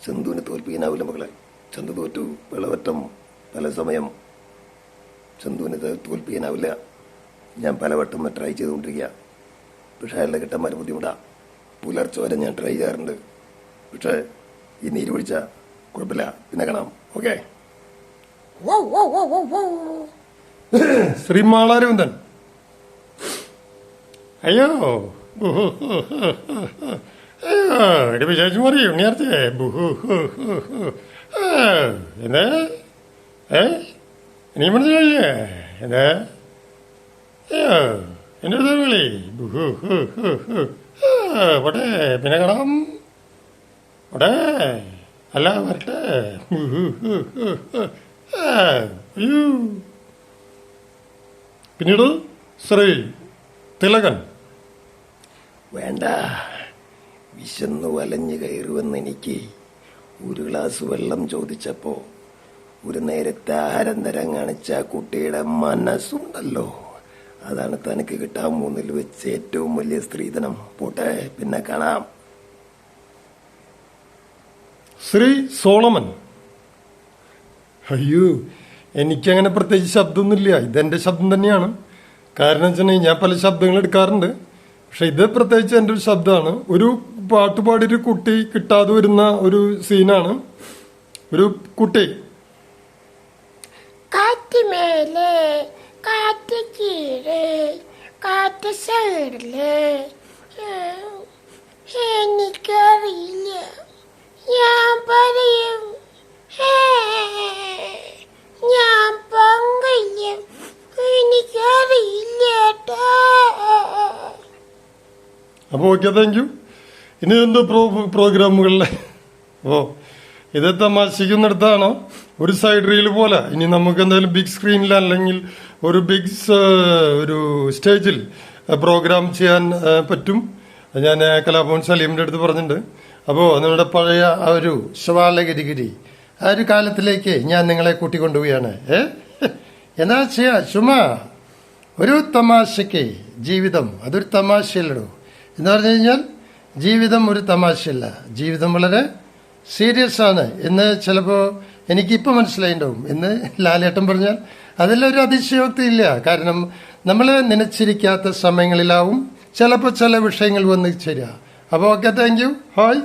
ചന്തുവിനെ തോൽപ്പിക്കാനാവില്ല മകളെ. ചന്തു തോറ്റു. വിളവറ്റം പല സമയം ചന്തുവിനെ തോൽപ്പിക്കാനാവില്ല. ഞാൻ പലവട്ടം ട്രൈ ചെയ്തുകൊണ്ടിരിക്കുക. പക്ഷേ അയാളുടെ കിട്ടന്മാർ ബുദ്ധിമുട്ടാ. പുലർച്ചെ വരെ ഞാൻ ട്രൈ ചെയ്യാറുണ്ട്. പക്ഷേ ഈ നീര് പിടിച്ച കുഴപ്പമില്ല. പിന്നെ കാണാം. ഓക്കെ. ശ്രീമാളാരവിന്ദൻ. അയ്യോ ഒരു വിശേഷം പറയൂ നേരത്തെ. എന്താ നീ മനസ്സിലായില്ലേ? എന്താ എന്റെ അടുത്ത് വിളി. പോട്ടെ, പിന്നെ കാണാം. പോട്ടെ, അല്ല വരട്ടെ. അയ്യോ. പിന്നീട് ശ്രീ തിലകൻ. വേണ്ട, വിശന്നു വലഞ്ഞു കയറുമെന്ന് എനിക്ക് ഒരു ഗ്ലാസ് വെള്ളം ചോദിച്ചപ്പോ ഒരു നേരത്തെ ആഹാരം തരം കാണിച്ച കുട്ടിയുടെ മനസ്സുണ്ടല്ലോ, അതാണ് തനിക്ക് കിട്ടാൻ മൂന്നിൽ വെച്ച് ഏറ്റവും വലിയ സ്ത്രീധനം. പോട്ടെ, പിന്നെ കാണാം. ശ്രീ സോളമൻ. അയ്യോ, എനിക്കങ്ങനെ പ്രത്യേകിച്ച് ശബ്ദമൊന്നുമില്ല. ഇതെന്റെ ശബ്ദം തന്നെയാണ്. കാരണം വെച്ചിട്ടുണ്ടെങ്കിൽ ഞാൻ പല ശബ്ദങ്ങൾ എടുക്കാറുണ്ട്. പക്ഷെ ഇത് പ്രത്യേകിച്ച് എൻ്റെ ഒരു ശബ്ദമാണ്. ഒരു പാട്ടുപാടിയൊരു കുട്ടി കിട്ടാതെ വരുന്ന ഒരു സീനാണ്. ഒരു കുട്ടി കാറ്റ് മേലെ കാറ്റ് കീഴേ കാറ്റ് സൈഡില് എനിക്കറിയില്ല, ഞാൻ പറയും, ഞാൻ പങ്കില്ല, എനിക്കറിയില്ല. അപ്പോൾ ഓക്കെ, താങ്ക് യു. ഇനി എന്തോ പ്രോഗ്രാമുകളിലെ ഇത് തമാശിക്കുന്നിടത്താണ് ഒരു സൈഡ് റീൽ പോലെ. ഇനി നമുക്ക് എന്തായാലും ബിഗ് സ്ക്രീനിൽ അല്ലെങ്കിൽ ഒരു ഒരു സ്റ്റേജിൽ പ്രോഗ്രാം ചെയ്യാൻ പറ്റും. ഞാൻ കലാഭവൻ സലീമിൻ്റെ അടുത്ത് പറഞ്ഞിട്ടുണ്ട്. അപ്പോൾ നമ്മുടെ പഴയ ആ ഒരു ശവാലഗിരിഗിരി ആ ഒരു കാലത്തിലേക്ക് ഞാൻ നിങ്ങളെ കൂട്ടിക്കൊണ്ടുപോവുകയാണ്. എന്നാ ചെയ്യാ, ചുമ്മാ ഒരു തമാശയ്ക്ക് ജീവിതം അതൊരു തമാശയല്ലടോ എന്ന് പറഞ്ഞു കഴിഞ്ഞാൽ ജീവിതം ഒരു തമാശയല്ല. ജീവിതം വളരെ സീരിയസ് ആണ് എന്ന് ചിലപ്പോൾ എനിക്കിപ്പോൾ മനസ്സിലായിട്ടുണ്ടാവും. എന്ന് ലാലേട്ടൻ പറഞ്ഞാൽ അതിലൊരു അതിശയോക്തി ഇല്ല. കാരണം നമ്മൾ നനച്ചിരിക്കാത്ത സമയങ്ങളിലാവും ചിലപ്പോൾ ചില വിഷയങ്ങൾ വന്ന് ചേരുക. അപ്പോൾ ഓക്കെ, താങ്ക് യു. ഹായ്.